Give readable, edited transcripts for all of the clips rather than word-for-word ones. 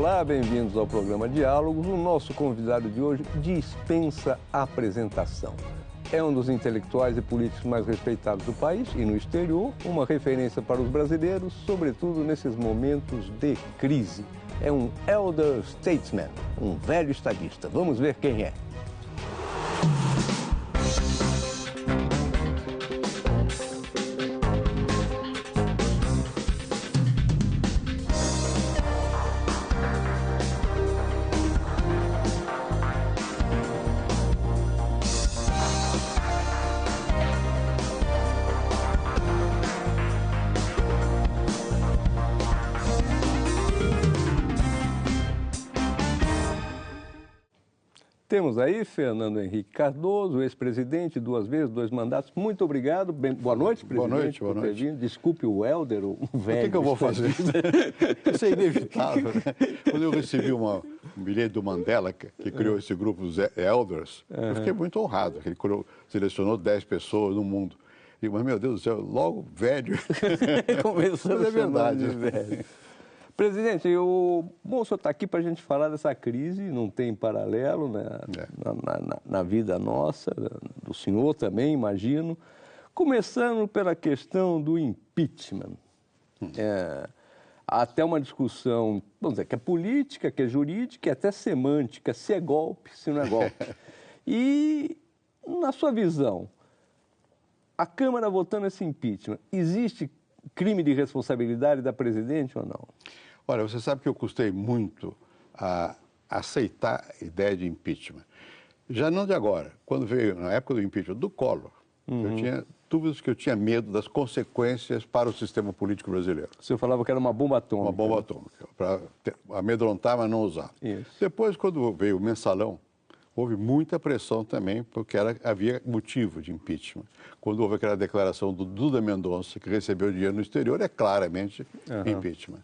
Olá, bem-vindos ao programa Diálogos. O nosso convidado de hoje dispensa apresentação. É um dos intelectuais e políticos mais respeitados do país e no exterior, uma referência para os brasileiros, sobretudo nesses momentos de crise. É um elder statesman, um velho estadista. Vamos ver quem é. Temos aí Fernando Henrique Cardoso, ex-presidente, 2 vezes, 2 mandatos. Muito obrigado. Boa noite, presidente. Boa noite. Desculpe o Helder, o velho. O que eu vou fazer? Isso é inevitável, né? Quando eu recebi um bilhete do Mandela, que criou esse grupo dos Elders, eu fiquei muito honrado. Ele selecionou 10 pessoas no mundo. E, mas, meu Deus do céu, logo velho. Começando mas é verdade. Velho. Presidente, bom, o senhor está aqui para a gente falar dessa crise, não tem paralelo, né, na vida nossa, do senhor também, imagino. Começando pela questão do impeachment. Há até uma discussão, vamos dizer, que é política, que é jurídica, e até semântica, se é golpe, se não é golpe. E, na sua visão, a Câmara votando esse impeachment, existe crime de responsabilidade da presidente ou não? Olha, você sabe que eu custei muito a aceitar a ideia de impeachment. Já não de agora. Quando veio, na época do impeachment do Collor, eu tinha dúvidas que eu tinha medo das consequências para o sistema político brasileiro. O senhor falava que era uma bomba atômica. Uma bomba atômica, para amedrontar, mas não usar. Isso. Depois, quando veio o mensalão, houve muita pressão também, porque havia motivo de impeachment. Quando houve aquela declaração do Duda Mendonça, que recebeu dinheiro no exterior, é claramente impeachment.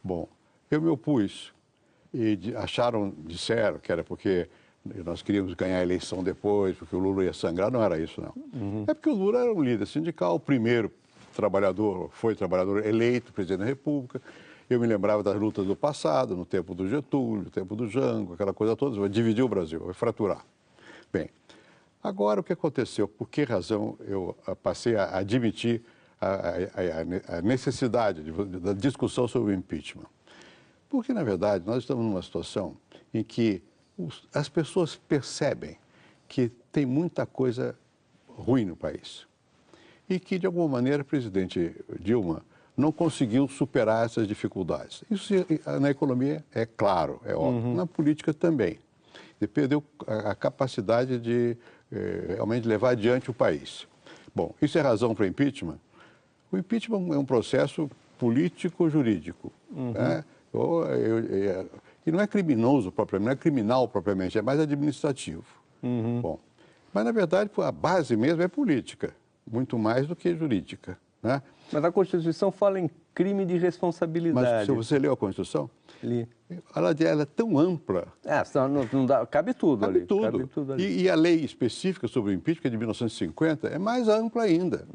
Bom, eu me opus e disseram que era porque nós queríamos ganhar a eleição depois, porque o Lula ia sangrar. Não era isso, não. É porque o Lula era um líder sindical, o primeiro foi trabalhador eleito presidente da República. Eu me lembrava das lutas do passado, no tempo do Getúlio, no tempo do Jango, aquela coisa toda, vai dividir o Brasil, vai fraturar. Bem, agora o que aconteceu? Por que razão eu passei a admitir a necessidade da discussão sobre o impeachment? Porque, na verdade, nós estamos numa situação em que as pessoas percebem que tem muita coisa ruim no país e que, de alguma maneira, o presidente Dilma não conseguiu superar essas dificuldades. Isso na economia é claro, é óbvio. Na política também. Ele perdeu a capacidade de realmente levar adiante o país. Bom, isso é razão para o impeachment? O impeachment é um processo político-jurídico. Né? E não é criminoso propriamente, não é criminal propriamente, é mais administrativo. Bom, mas, na verdade, a base mesmo é política, muito mais do que jurídica. Né? Mas a Constituição fala em crime de responsabilidade. Mas se você leu a Constituição, Li. ela é tão ampla. Cabe tudo ali. Cabe tudo ali. E a lei específica sobre o impeachment, que é de 1950, é mais ampla ainda.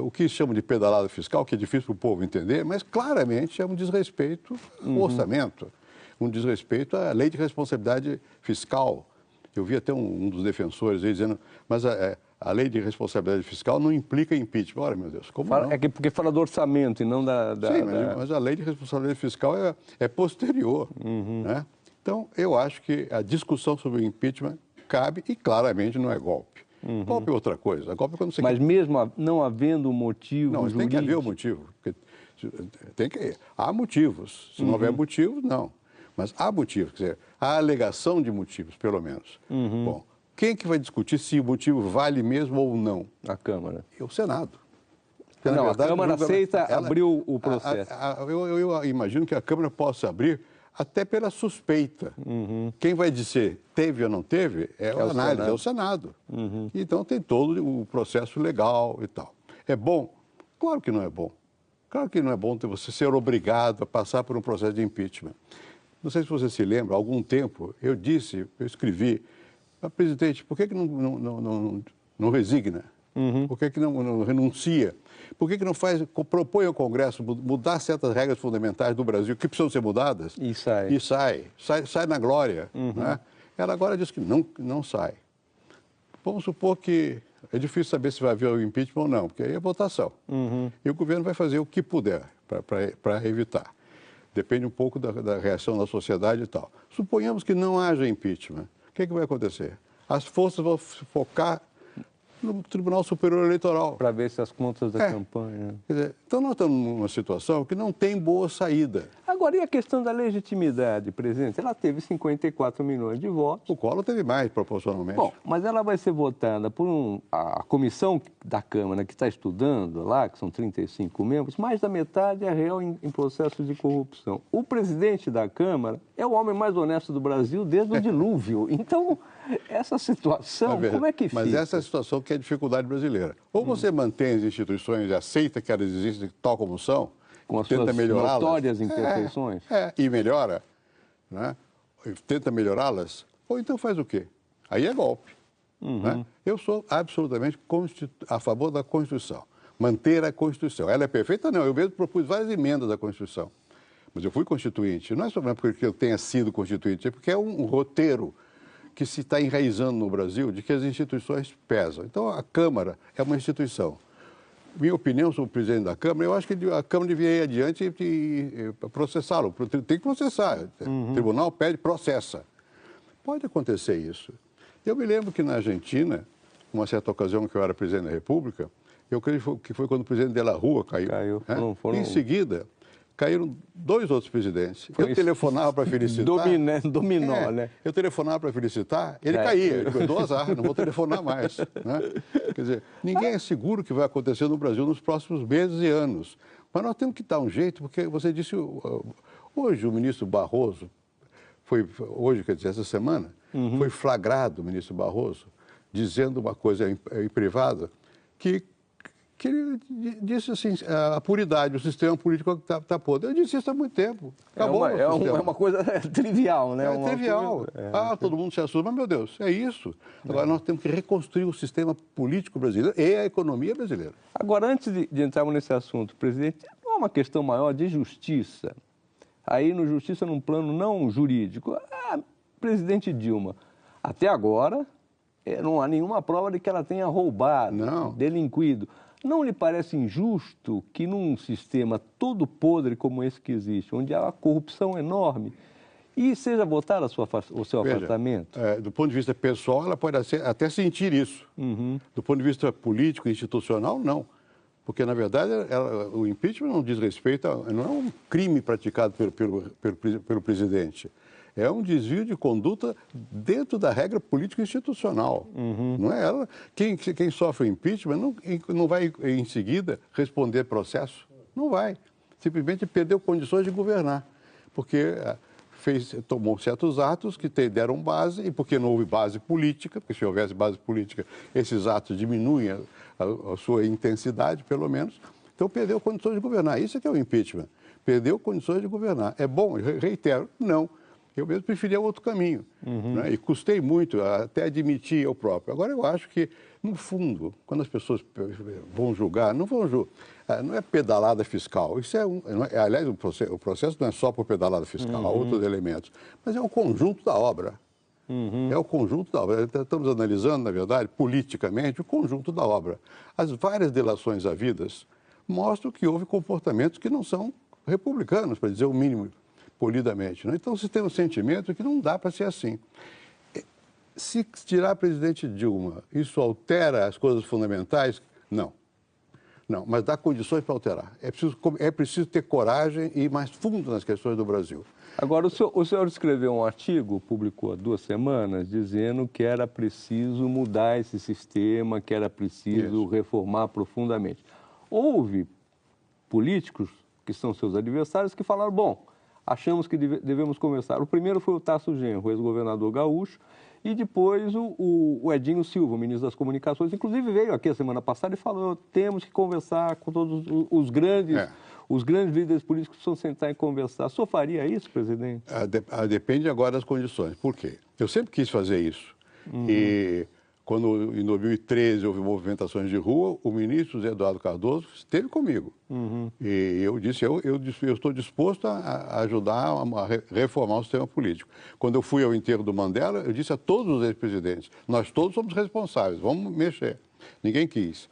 O que chamam de pedalada fiscal, que é difícil para o povo entender, mas claramente é um desrespeito ao orçamento, um desrespeito à lei de responsabilidade fiscal. Eu vi até um dos defensores aí dizendo, mas a lei de responsabilidade fiscal não implica impeachment. Ora, meu Deus, como não? É porque fala do orçamento e não da... Sim, mas a lei de responsabilidade fiscal é posterior. Né? Então, eu acho que a discussão sobre o impeachment cabe e claramente não é golpe. Golpe é outra coisa. Golpe é quando você Mas mesmo não havendo motivo jurídico... Não, tem que haver o motivo. Há motivos. Se não houver motivos, não. Mas há motivos, quer dizer, há alegação de motivos, pelo menos. Bom, quem que vai discutir se o motivo vale mesmo ou não? A Câmara. É o Senado. Não, a Câmara aceita abrir o processo. Eu imagino que a Câmara possa abrir até pela suspeita. Quem vai dizer teve ou não teve é a análise, é o Senado. Então tem todo o processo legal e tal. É bom? Claro que não é bom. Claro que não é bom você ser obrigado a passar por um processo de impeachment. Não sei se você se lembra, há algum tempo eu escrevi, presidente, por que não resigna? Por que não renuncia? Por que não propõe ao Congresso mudar certas regras fundamentais do Brasil que precisam ser mudadas? E sai. E sai na glória. Né? Ela agora diz que não sai. Vamos supor que é difícil saber se vai haver o impeachment ou não, porque aí é votação. E o governo vai fazer o que puder para evitar. Depende um pouco da reação da sociedade e tal. Suponhamos que não haja impeachment. O que vai acontecer? As forças vão focar no Tribunal Superior Eleitoral. Para ver se as contas da campanha... Quer dizer, então nós estamos numa situação que não tem boa saída. Agora, e a questão da legitimidade, presidente? Ela teve 54 milhões de votos. O Collor teve mais, proporcionalmente. Bom, mas ela vai ser votada por a comissão da Câmara que está estudando lá, que são 35 membros, mais da metade é réu em processo de corrupção. O presidente da Câmara é o homem mais honesto do Brasil desde o dilúvio. Então, essa situação, como é que fica? Mas essa é a situação que é a dificuldade brasileira. Ou você mantém as instituições e aceita que elas existem tal como são, com as tenta suas notórias imperfeições. E melhora, né? Tenta melhorá-las, ou então faz o quê? Aí é golpe. Né? Eu sou absolutamente a favor da Constituição. Manter a Constituição. Ela é perfeita? Não. Eu mesmo propus várias emendas à Constituição. Mas eu fui constituinte. Não é só porque eu tenha sido constituinte, é porque é um roteiro que se está enraizando no Brasil de que as instituições pesam. Então, a Câmara é uma instituição. Minha opinião sobre o presidente da Câmara, eu acho que a Câmara devia ir adiante e processá-lo. Tem que processar. O tribunal pede, processa. Pode acontecer isso. Eu me lembro que na Argentina, uma certa ocasião que eu era presidente da República, eu creio que foi quando o presidente de la Rúa caiu. Né? Em seguida, caíram 2 outros presidentes. Eu telefonava para felicitar. Dominó, né? Eu telefonava para felicitar, ele caía. Eu dou azar, não vou telefonar mais. Né? Quer dizer, ninguém é seguro que vai acontecer no Brasil nos próximos meses e anos. Mas nós temos que dar um jeito, porque você disse, hoje o ministro Barroso, hoje, quer dizer, essa semana, foi flagrado o ministro Barroso, dizendo uma coisa em privado, que ele disse assim, a puridade, o sistema político está podre. Eu disse isso há muito tempo. Acabou é uma coisa trivial, né? É trivial. Todo mundo se assusta, mas, meu Deus, é isso. Agora, nós temos que reconstruir o sistema político brasileiro e a economia brasileira. Agora, antes de entrarmos nesse assunto, presidente, não é uma questão maior de justiça? Aí, no justiça, num plano não jurídico. Presidente Dilma, até agora, não há nenhuma prova de que ela tenha roubado, delinquido. Não lhe parece injusto que num sistema todo podre como esse que existe, onde há uma corrupção enorme, e seja votar o seu afastamento? Do ponto de vista pessoal, ela pode até sentir isso. Do ponto de vista político e institucional, não. Porque, na verdade, o impeachment não diz respeito, não é um crime praticado pelo presidente. É um desvio de conduta dentro da regra político-institucional. Não é ela. Quem sofre impeachment não vai, em seguida, responder processo. Não vai. Simplesmente perdeu condições de governar. Porque tomou certos atos que deram base, e porque não houve base política, porque se houvesse base política, esses atos diminuem a sua intensidade, pelo menos. Então, perdeu condições de governar. Isso é que é o impeachment. Perdeu condições de governar. É bom? Eu reitero, não. Eu mesmo preferia outro caminho. Né? E custei muito até admitir eu próprio. Agora, eu acho que, no fundo, quando as pessoas vão julgar, não vão julgar. Não é pedalada fiscal. Isso aliás, o processo não é só por pedalada fiscal, há outros elementos. Mas é o conjunto da obra. É o conjunto da obra. Estamos analisando, na verdade, politicamente, o conjunto da obra. As várias delações havidas mostram que houve comportamentos que não são republicanos, para dizer o mínimo, polidamente. Né? Então, se tem um sentimento que não dá para ser assim. Se tirar a presidente Dilma, isso altera as coisas fundamentais? Não. Não, mas dá condições para alterar. É preciso ter coragem e ir mais fundo nas questões do Brasil. Agora, o senhor escreveu um artigo, publicou há 2 semanas, dizendo que era preciso mudar esse sistema, que era preciso reformar profundamente. Houve políticos, que são seus adversários, que falaram, bom, achamos que devemos conversar. O primeiro foi o Tasso Genro, ex-governador gaúcho, e depois o Edinho Silva, o ministro das Comunicações, inclusive veio aqui a semana passada e falou, temos que conversar com todos os grandes líderes políticos, precisam sentar e conversar. O senhor faria isso, presidente? Depende agora das condições. Por quê? Eu sempre quis fazer isso. E Quando, em 2013, houve movimentações de rua, o ministro José Eduardo Cardoso esteve comigo. E eu disse, eu estou disposto a ajudar a reformar o sistema político. Quando eu fui ao enterro do Mandela, eu disse a todos os ex-presidentes, nós todos somos responsáveis, vamos mexer. Ninguém quis.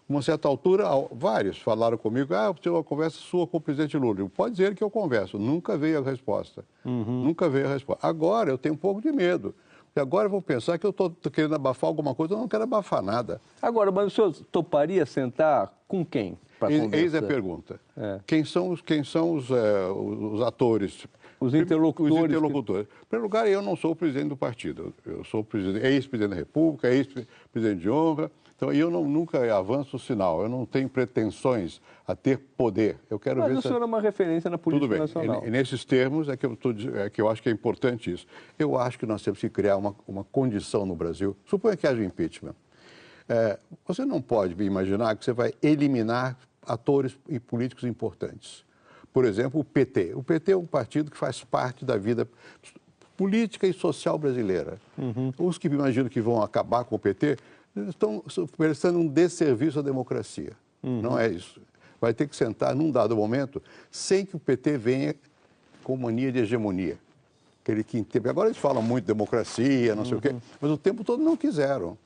Uma certa altura, vários falaram comigo, eu tenho uma conversa sua com o presidente Lula. Eu, pode dizer que eu converso. Nunca veio a resposta. Nunca veio a resposta. Agora eu tenho um pouco de medo. E agora eu vou pensar que eu estou querendo abafar alguma coisa, eu não quero abafar nada. Agora, mas o senhor toparia sentar com quem para conversar? Eis a pergunta. Quem são os atores? Os interlocutores. Os interlocutores. Em primeiro lugar, eu não sou o presidente do partido. Eu sou ex-presidente da República, ex-presidente de honra. Então, eu nunca avanço o sinal. Eu não tenho pretensões a ter poder. Eu quero ver. Mas o senhor é uma referência na política nacional. E nesses termos é que eu acho que é importante isso. Eu acho que nós temos que criar uma condição no Brasil. Suponha que haja impeachment. Você não pode imaginar que você vai eliminar atores e políticos importantes. Por exemplo, o PT. O PT é um partido que faz parte da vida política e social brasileira. Os que imaginam que vão acabar com o PT estão prestando um desserviço à democracia. Não é isso. Vai ter que sentar num dado momento sem que o PT venha com mania de hegemonia. Agora eles falam muito de democracia, não sei o quê, mas o tempo todo não quiseram.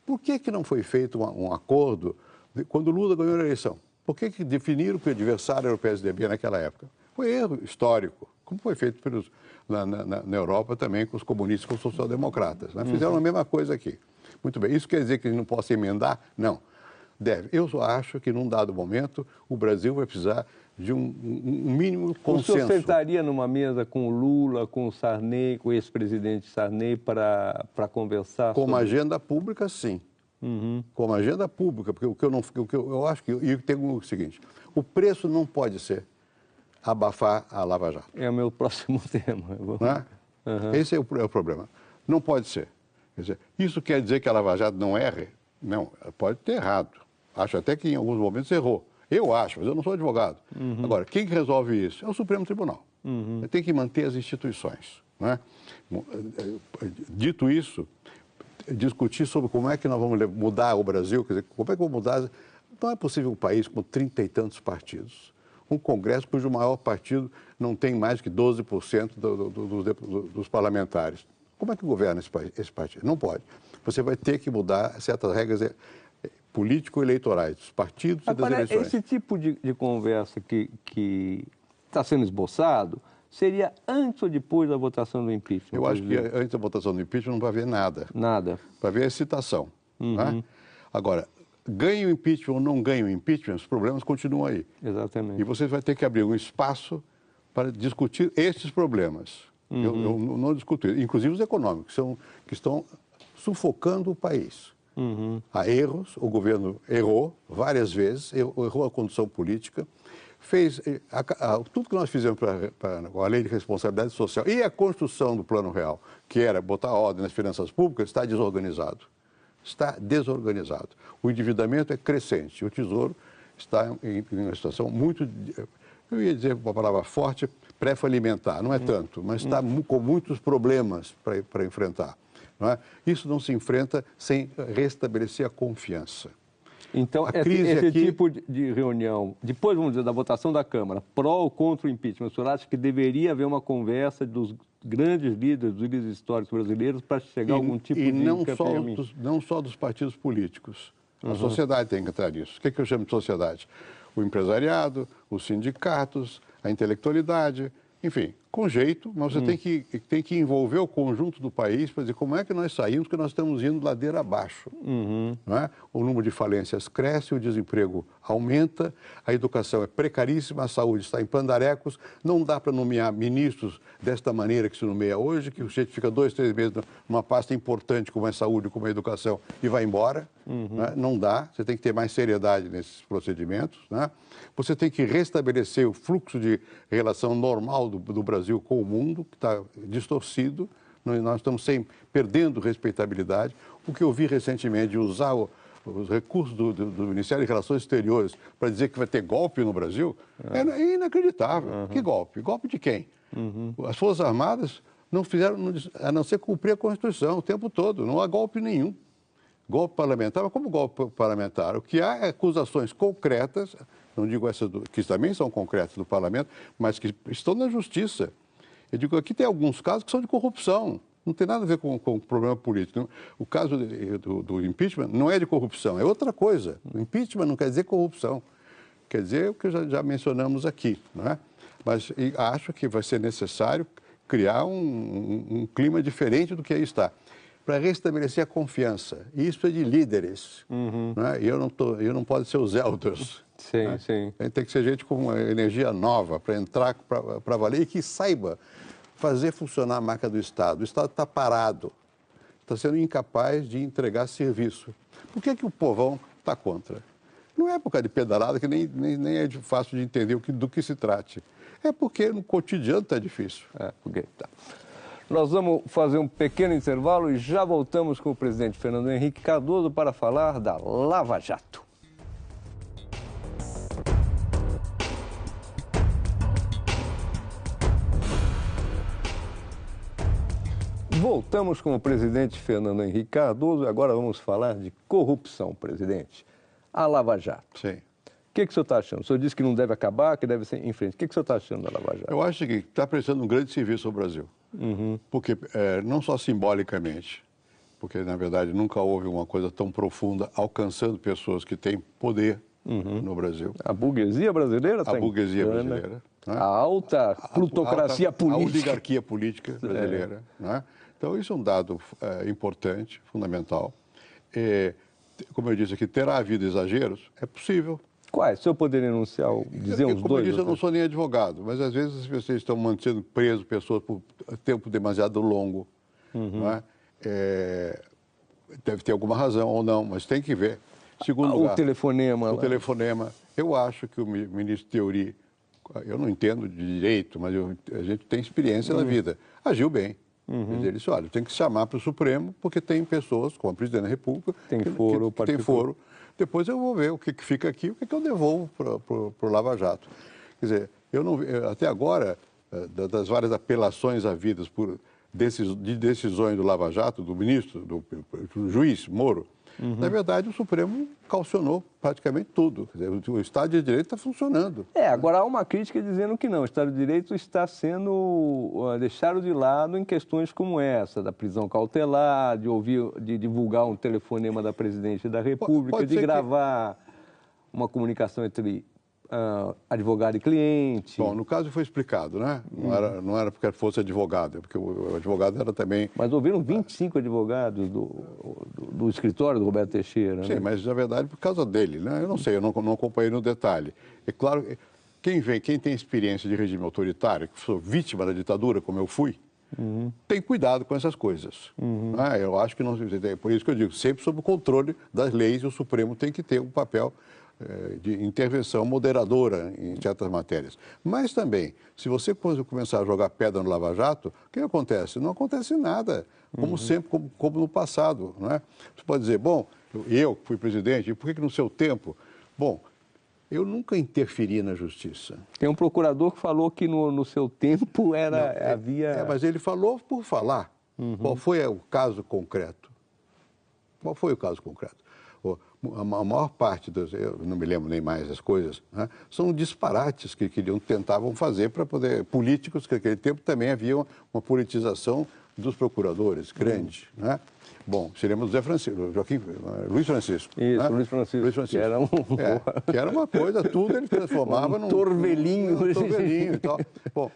Por que não foi feito um acordo quando o Lula ganhou a eleição? Por que definiram que o adversário era o PSDB naquela época? Foi erro histórico, como foi feito na Europa também com os comunistas e com os social-democratas. Né? Fizeram a mesma coisa aqui. Muito bem. Isso quer dizer que a gente não possa emendar? Não. Deve. Eu só acho que, num dado momento, o Brasil vai precisar de um mínimo consenso. O senhor sentaria numa mesa com o Lula, com o Sarney, com o ex-presidente Sarney, para conversar? Com uma agenda pública, sim. Com uma agenda pública, porque eu acho que... E tem o seguinte, o preço não pode ser abafar a Lava Jato. É o meu próximo tema. Esse é o problema. Não pode ser. Quer dizer, isso quer dizer que a Lava Jato não erre? Não, pode ter errado. Acho até que em alguns momentos errou. Eu acho, mas eu não sou advogado. Agora, quem que resolve isso? É o Supremo Tribunal. Tem que manter as instituições. Né? Dito isso, discutir sobre como é que nós vamos mudar o Brasil, quer dizer, como é que vamos mudar... Não é possível um país com 30 e tantos partidos. Um Congresso cujo maior partido não tem mais que 12% dos parlamentares. Como é que governa esse partido? Não pode. Você vai ter que mudar certas regras político-eleitorais, dos partidos e das eleições. Esse tipo de conversa que está sendo esboçado seria antes ou depois da votação do impeachment? Eu acho que antes da votação do impeachment não vai haver nada. Nada. Vai haver excitação. Né? Agora, ganha o impeachment ou não ganha o impeachment, os problemas continuam aí. Exatamente. E você vai ter que abrir um espaço para discutir esses problemas. Eu não discuto isso. Inclusive os econômicos, que estão sufocando o país. Há erros, o governo errou várias vezes, errou a condução política, fez tudo que nós fizemos com a lei de responsabilidade social e a construção do Plano Real, que era botar ordem nas finanças públicas, está desorganizado. Está desorganizado. O endividamento é crescente, o Tesouro está em uma situação muito, eu ia dizer uma palavra forte, pré-falimentar, não é tanto, mas está com muitos problemas para enfrentar. Não é? Isso não se enfrenta sem restabelecer a confiança. Então, esse tipo de reunião, depois, vamos dizer, da votação da Câmara, pró ou contra o impeachment, o senhor acha que deveria haver uma conversa dos grandes líderes, dos líderes históricos brasileiros, para chegar a algum tipo de encaminhamento? E não só dos partidos políticos. A sociedade tem que entrar nisso. O que eu chamo de sociedade? O empresariado, os sindicatos, a intelectualidade, enfim, com jeito, mas você tem que envolver o conjunto do país para dizer como é que nós saímos, que nós estamos indo ladeira abaixo. Não é? O número de falências cresce, o desemprego aumenta, a educação é precaríssima, a saúde está em pandarecos, não dá para nomear ministros desta maneira que se nomeia hoje, que o sujeito fica 2, 3 meses numa pasta importante como a saúde, como a educação e vai embora. Não dá, você tem que ter mais seriedade nesses procedimentos. Né? Você tem que restabelecer o fluxo de relação normal do Brasil com o mundo, que está distorcido. Nós estamos perdendo respeitabilidade. O que eu vi recentemente de usar os recursos do Ministério de Relações Exteriores para dizer que vai ter golpe no Brasil é inacreditável. Que golpe? Golpe de quem? As Forças Armadas não fizeram, a não ser cumprir a Constituição o tempo todo. Não há golpe nenhum. Golpe parlamentar, mas como golpe parlamentar? O que há é acusações concretas, não digo essas que também são concretas do parlamento, mas que estão na justiça. Eu digo, aqui tem alguns casos que são de corrupção, não tem nada a ver com problema político. O caso do impeachment não é de corrupção, é outra coisa. O impeachment não quer dizer corrupção, quer dizer o que já mencionamos aqui, não é? Mas acho que vai ser necessário criar um clima diferente do que aí está, para restabelecer a confiança. E isso é de líderes. Não é? E eu não posso ser os elders. Sim, né? sim. Tem que ser gente com uma energia nova para entrar para valer e que saiba fazer funcionar a marca do Estado. O Estado está parado, está sendo incapaz de entregar serviço. Por que o povão está contra? Não é por causa de pedalada, que nem é fácil de entender do que se trate. É porque no cotidiano está difícil. Tá. Nós vamos fazer um pequeno intervalo e já voltamos com o presidente Fernando Henrique Cardoso para falar da Lava Jato. Voltamos com o presidente Fernando Henrique Cardoso e agora vamos falar de corrupção, presidente. A Lava Jato. Sim. O que o senhor está achando? O senhor disse que não deve acabar, que deve ser em frente. O que o senhor está achando da Lava Jato? Eu acho que está prestando um grande serviço ao Brasil. Porque, não só simbolicamente, porque, na verdade, nunca houve uma coisa tão profunda alcançando pessoas que têm poder no Brasil. A burguesia brasileira está A burguesia brasileira. Né? A alta plutocracia política. A oligarquia política brasileira. Né? Então, isso é um dado importante, fundamental. Como eu disse aqui, terá havido exageros? É possível. Quais? O senhor poderia enunciar, dizer uns dois? Como eu disse, eu não sou nem advogado, mas às vezes vocês estão mantendo preso pessoas por tempo demasiado longo. Não é? Deve ter alguma razão ou não, mas tem que ver. Segundo lugar, o telefonema. O telefonema. Eu acho que o ministro Teori, eu não entendo de direito, mas a gente tem experiência na vida, agiu bem. Ele disse, olha, tem que chamar para o Supremo, porque tem pessoas, como a presidente da República, tem foro. Depois eu vou ver o que fica aqui e o que eu devolvo para o Lava Jato. Quer dizer, até agora, das várias apelações havidas de decisões do Lava Jato, do ministro, do juiz Moro, na verdade o Supremo calcionou praticamente tudo. Quer dizer, o Estado de Direito está funcionando. Agora há uma crítica dizendo que não, o Estado de Direito está sendo deixado de lado em questões como essa, da prisão cautelar, de divulgar um telefonema da Presidente da República, de gravar uma comunicação entre advogado e cliente. Bom, no caso foi explicado, né? Não era porque fosse advogado, porque o advogado era também... Mas ouviram 25 advogados do escritório do Roberto Teixeira, Sim, né? mas na verdade por causa dele, né? Eu não sei, eu não acompanhei no detalhe. É claro, quem tem experiência de regime autoritário, que sou vítima da ditadura, como eu fui, tem cuidado com essas coisas. Né? Eu acho que não... Por isso que eu digo, sempre sob o controle das leis, o Supremo tem que ter um papel de intervenção moderadora em certas matérias. Mas também, se você começar a jogar pedra no Lava Jato, o que acontece? Não acontece nada, como sempre, como no passado. Não é? Você pode dizer, bom, eu fui presidente, e por que no seu tempo? Bom, eu nunca interferi na justiça. Tem um procurador que falou que no seu tempo havia... Mas ele falou por falar. Qual foi o caso concreto? Qual foi o caso concreto? A maior parte eu não me lembro nem mais as coisas, né? São disparates que tentavam fazer para poder... Políticos, que naquele tempo também havia uma politização dos procuradores, grande, né? Bom, seríamos Luiz Francisco. Isso, né? Luiz Francisco. Que era uma coisa, tudo ele transformava num torvelinho. E tal. Bom,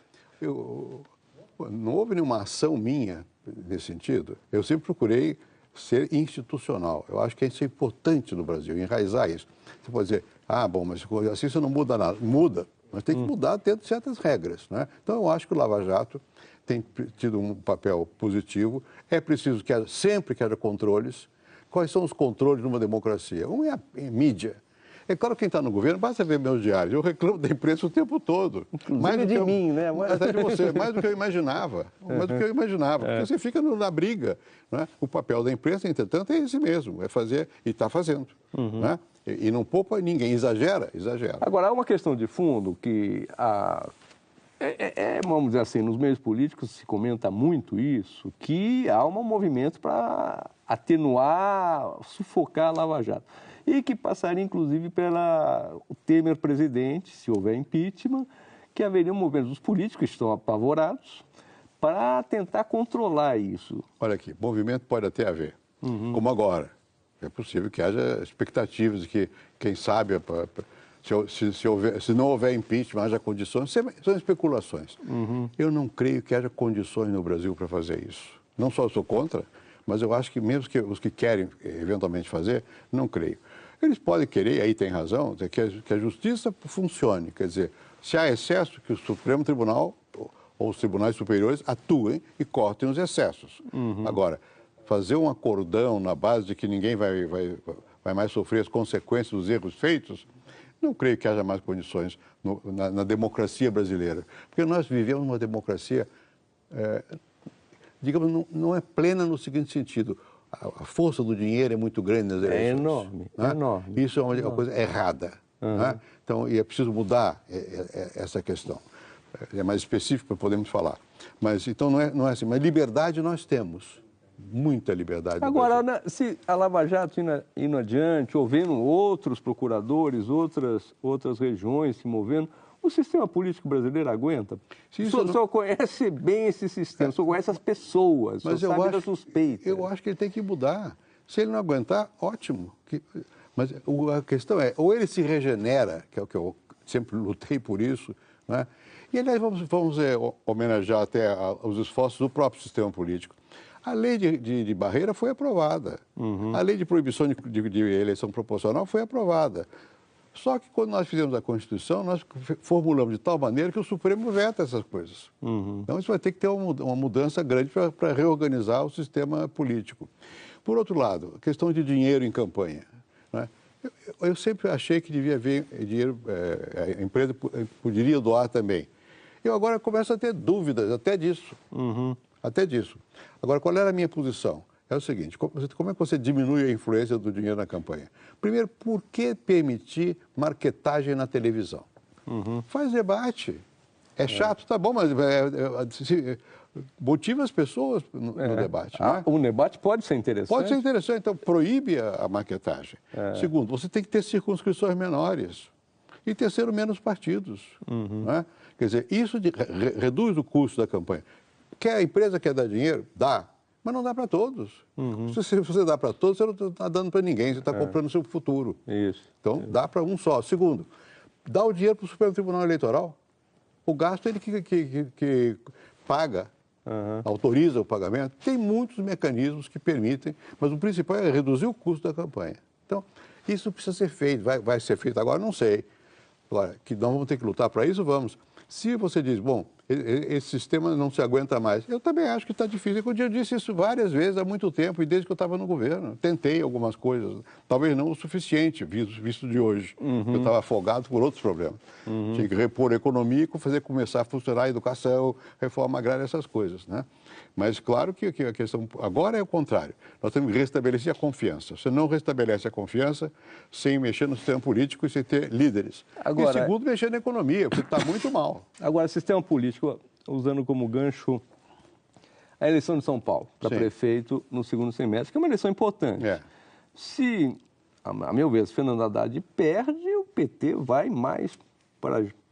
não houve nenhuma ação minha nesse sentido. Eu sempre procurei ser institucional. Eu acho que isso é importante no Brasil, enraizar isso. Você pode dizer, bom, mas assim você não muda nada. Muda, mas tem que mudar dentro de certas regras, né? Então, eu acho que o Lava Jato tem tido um papel positivo. É preciso sempre que haja controles. Quais são os controles numa democracia? Um é a mídia. É claro que quem está no governo, basta ver meus diários. Eu reclamo da imprensa o tempo todo. Mais de mim, né? Até de você, mais do que eu imaginava. Porque você fica na briga. Né? O papel da imprensa, entretanto, é esse mesmo. É fazer, e está fazendo. Né? E não poupa ninguém. Exagera. Agora, há uma questão de fundo que Vamos dizer assim, nos meios políticos se comenta muito isso, que há um movimento para atenuar, sufocar a Lava Jato. E que passaria, inclusive, o Temer presidente, se houver impeachment, que haveria um movimento dos políticos que estão apavorados para tentar controlar isso. Olha aqui, movimento pode até haver, como agora. É possível que haja expectativas de que, quem sabe, se não houver impeachment, haja condições. São especulações. Eu não creio que haja condições no Brasil para fazer isso. Não só sou contra, mas eu acho que mesmo que os que querem eventualmente fazer, não creio. Eles podem querer, aí tem razão, que a justiça funcione. Quer dizer, se há excesso, que o Supremo Tribunal ou os tribunais superiores atuem e cortem os excessos. Agora, fazer um acordão na base de que ninguém vai mais sofrer as consequências dos erros feitos, não creio que haja mais condições na democracia brasileira. Porque nós vivemos uma democracia, digamos, não é plena no seguinte sentido. A força do dinheiro é muito grande nas eleições. É enorme, né? enorme. Isso é uma coisa errada. Né? Então, e é preciso mudar essa questão. É mais específico para podermos falar. Mas, então, não é assim. Mas liberdade nós temos. Muita liberdade. Agora, se a Lava Jato indo adiante, havendo outros procuradores, outras regiões se movendo, o sistema político brasileiro aguenta? O senhor conhece bem esse sistema, o senhor conhece as pessoas, o senhor sabe das suspeitas. Eu acho que ele tem que mudar. Se ele não aguentar, ótimo. Mas a questão é, ou ele se regenera, que é o que eu sempre lutei por isso, né? E, aliás, vamos homenagear até os esforços do próprio sistema político. A lei de barreira foi aprovada. A lei de proibição de eleição proporcional foi aprovada. Só que quando nós fizemos a Constituição, nós formulamos de tal maneira que o Supremo veta essas coisas. Então, isso vai ter que ter uma mudança grande para reorganizar o sistema político. Por outro lado, a questão de dinheiro em campanha. Né? Eu sempre achei que devia haver dinheiro, a empresa poderia doar também. Eu agora começo a ter dúvidas até disso. Até disso. Agora, qual era a minha posição? É o seguinte, como é que você diminui a influência do dinheiro na campanha? Primeiro, por que permitir marketagem na televisão? Faz debate. É chato, tá bom, mas motiva as pessoas no debate. Não é? Um debate pode ser interessante. Pode ser interessante, então proíbe a marketagem. Segundo, você tem que ter circunscrições menores. E terceiro, menos partidos. Não é? Quer dizer, isso reduz o custo da campanha. A empresa quer dar dinheiro? Dá. Mas não dá para todos. Se você dá para todos, você não está dando para ninguém, você está comprando o seu futuro. Isso. Então, dá para um só. Segundo, dá o dinheiro para o Supremo Tribunal Eleitoral. O gasto é ele que paga, autoriza o pagamento. Tem muitos mecanismos que permitem, mas o principal é reduzir o custo da campanha. Então, isso precisa ser feito. Vai ser feito agora? Não sei. Agora, que nós vamos ter que lutar para isso, vamos. Se você diz, bom, esse sistema não se aguenta mais, eu também acho que está difícil. Eu disse isso várias vezes há muito tempo e desde que eu estava no governo. Tentei algumas coisas, talvez não o suficiente, visto de hoje. Eu estava afogado por outros problemas. Tinha que repor a economia e começar a funcionar a educação, reforma agrária, essas coisas, né? Mas claro que a questão agora é o contrário. Nós temos que restabelecer a confiança. Você não restabelece a confiança sem mexer no sistema político e sem ter líderes. E segundo, mexer na economia, porque está muito mal. Agora, sistema político, usando como gancho a eleição de São Paulo para prefeito no segundo semestre, que é uma eleição importante. Se, a meu ver, se Fernando Haddad perde, o PT vai mais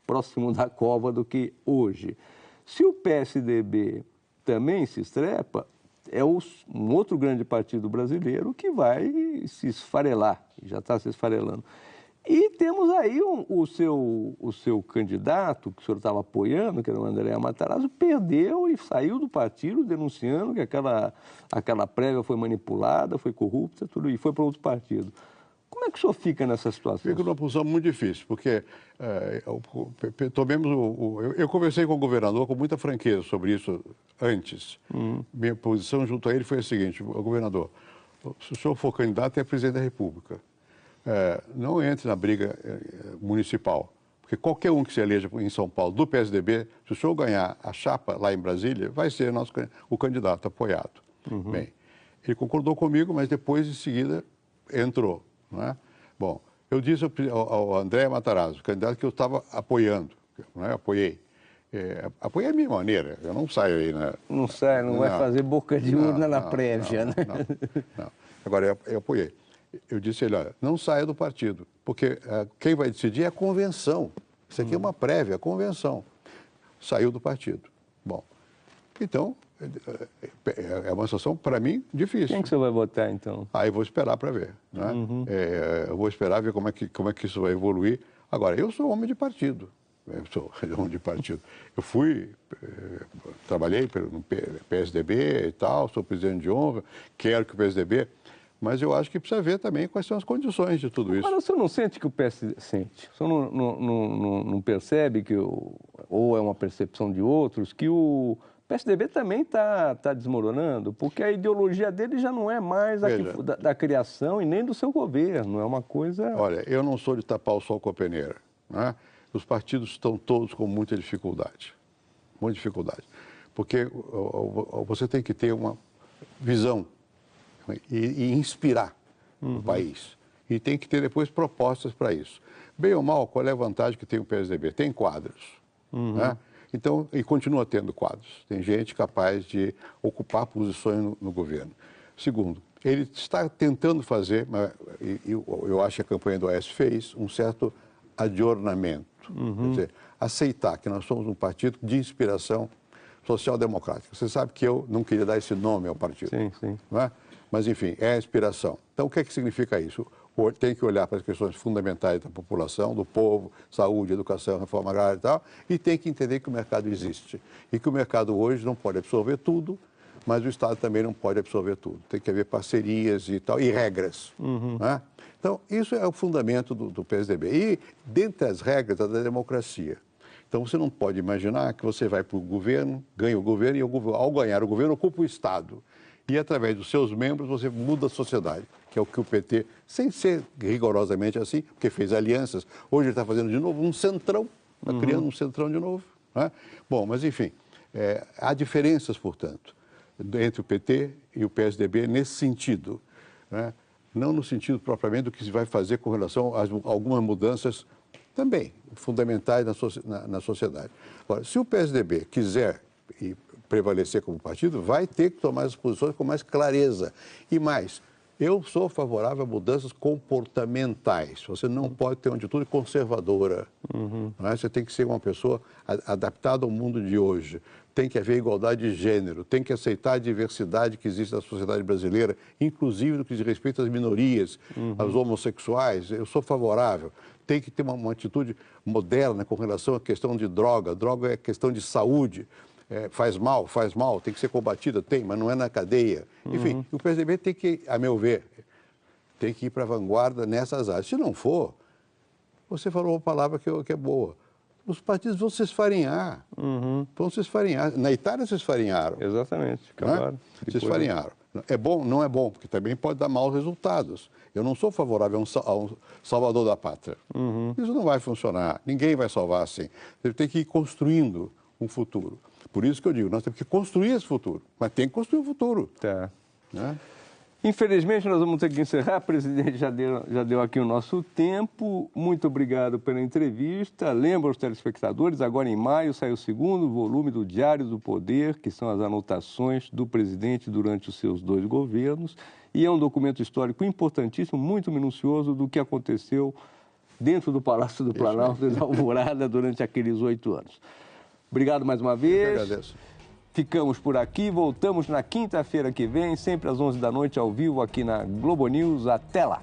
próximo da cova do que hoje. Se o PSDB também se estrepa, é um outro grande partido brasileiro que vai se esfarelar, já está se esfarelando. E temos aí o seu candidato, que o senhor estava apoiando, que era o André Matarazzo, perdeu e saiu do partido denunciando que aquela prévia foi manipulada, foi corrupta, tudo, e foi para outro partido. Como é que o senhor fica nessa situação? Fico numa posição muito difícil, porque eu conversei com o governador com muita franqueza sobre isso antes. Minha posição junto a ele foi a seguinte: governador, se o senhor for candidato, é presidente da República. Não entre na briga municipal, porque qualquer um que se eleja em São Paulo do PSDB, se o senhor ganhar a chapa lá em Brasília, vai ser o candidato apoiado. Bem, ele concordou comigo, mas depois, em seguida, entrou. Não é? Bom, eu disse ao André Matarazzo, candidato que eu estava apoiando, não é? Apoiei. apoiei a minha maneira, eu não saio aí, né? Não sai, não vai fazer boca de urna na prévia, né? Não. Agora, eu apoiei. Eu disse a ele, olha, não saia do partido, porque quem vai decidir é a convenção. Isso aqui é uma prévia, a convenção. Saiu do partido. Bom, então, é uma situação, para mim, difícil. Quem que você vai votar, então? Aí eu vou esperar para ver, né? Eu vou esperar ver como é que isso vai evoluir. Agora, eu sou homem de partido. Eu sou homem de partido. Eu trabalhei no PSDB e tal, sou presidente de honra, quero que o PSDB... Mas eu acho que precisa ver também quais são as condições de tudo isso. Agora, o senhor não sente que o PSDB sente? O senhor não percebe que, ou é uma percepção de outros, que o PSDB também está desmoronando? Porque a ideologia dele já não é mais da criação e nem do seu governo. É uma coisa... Olha, eu não sou de tapar o sol com a peneira, né? Os partidos estão todos com muita dificuldade. Muita dificuldade. Porque você tem que ter uma visão e inspirar o país. E tem que ter depois propostas para isso. Bem ou mal, qual é a vantagem que tem o PSDB? Tem quadros. Né? Então, e continua tendo quadros. Tem gente capaz de ocupar posições no governo. Segundo, ele está tentando fazer, eu acho que a campanha do Aécio fez, um certo adornamento. Quer dizer, aceitar que nós somos um partido de inspiração social-democrática. Você sabe que eu não queria dar esse nome ao partido. Sim, sim. Não é? Mas, enfim, é a inspiração. Então, o que é que significa isso? Tem que olhar para as questões fundamentais da população, do povo, saúde, educação, reforma agrária e tal, e tem que entender que o mercado existe. E que o mercado hoje não pode absorver tudo, mas o Estado também não pode absorver tudo. Tem que haver parcerias e tal, e regras. Né? Então, isso é o fundamento do PSDB. E, dentre as regras, a da democracia. Então, você não pode imaginar que você vai para o governo, ganha o governo, e ao ganhar o governo, ocupa o Estado. E, através dos seus membros, você muda a sociedade, que é o que o PT, sem ser rigorosamente assim, porque fez alianças, hoje ele está fazendo de novo um centrão, está criando um centrão de novo. Né? Bom, mas, enfim, há diferenças, portanto, entre o PT e o PSDB nesse sentido. Né? Não no sentido propriamente do que se vai fazer com relação a algumas mudanças também fundamentais na sociedade. Agora, se o PSDB quiser prevalecer como partido, vai ter que tomar as posições com mais clareza. E mais, eu sou favorável a mudanças comportamentais. Você não pode ter uma atitude conservadora. Não é? Você tem que ser uma pessoa adaptada ao mundo de hoje. Tem que haver igualdade de gênero, tem que aceitar a diversidade que existe na sociedade brasileira, inclusive no que diz respeito às minorias, aos homossexuais. Eu sou favorável. Tem que ter uma atitude moderna com relação à questão de droga. Droga é questão de saúde. Faz mal, tem que ser combatida, mas não é na cadeia. Enfim, o PSDB tem que, a meu ver, tem que ir para a vanguarda nessas áreas. Se não for, você falou uma palavra que é boa. Os partidos vão se esfarinhar. Vão se esfarinhar. Na Itália se esfarinharam. Exatamente, acabaram. Se esfarinharam. É bom? Não é bom, porque também pode dar maus resultados. Eu não sou favorável a um salvador da pátria. Isso não vai funcionar. Ninguém vai salvar assim. Ele tem que ir construindo um futuro. Por isso que eu digo, nós temos que construir esse futuro. Mas tem que construir o futuro. Tá. Né? Infelizmente, nós vamos ter que encerrar. O presidente já deu aqui o nosso tempo. Muito obrigado pela entrevista. Lembro aos telespectadores, agora em maio sai o segundo volume do Diário do Poder, que são as anotações do presidente durante os seus 2 governos. E é um documento histórico importantíssimo, muito minucioso do que aconteceu dentro do Palácio do Planalto, da Alvorada, durante aqueles 8 anos. Obrigado mais uma vez. Eu agradeço. Ficamos por aqui, voltamos na quinta-feira que vem, sempre às 11 da noite, ao vivo aqui na Globo News. Até lá!